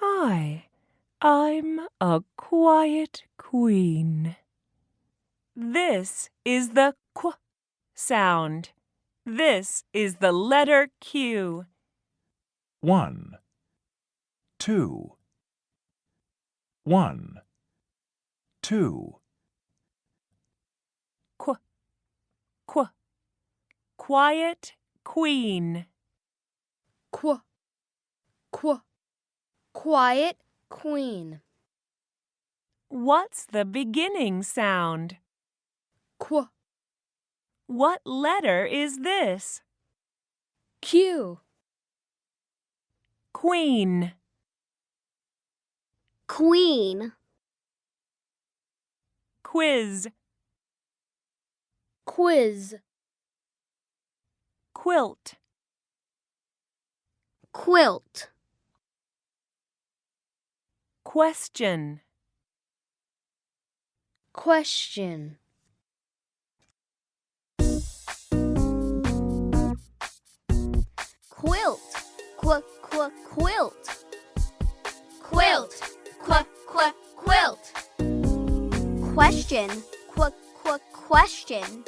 Hi, I'm a quiet queen. This is the qu sound. This is the letter Q. 1, 2, 1, 2. Qu, qu, quiet queen. Qu, qu, quiet queen. What's the beginning sound? Qu, What letter is this? Q, Queen. Queen, Quiz. quiz, Quilt. quilt, Question. question. quilt, quilt, quilt, quilt. Question, question.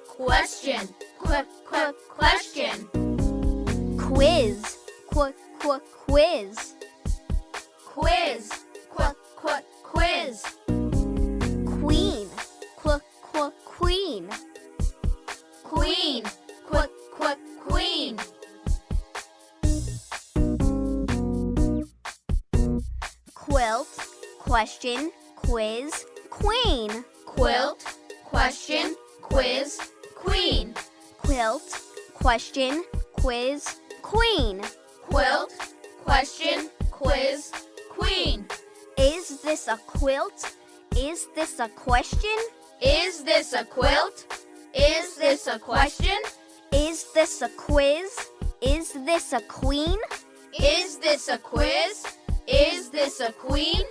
Question, question. Quiz, quiz. Quiz, quiz. Queen, queen. Queen, queen. Quilt, question, quiz, queen. Quilt, question, quiz, queen. Quilt, question, quiz, queen. Quilt, question, quiz, queen. Is this a quilt? Is this a question? Is this a quilt? Is this a question? Is this a quiz? Is this a queen? Is this a quiz? Is this a queen?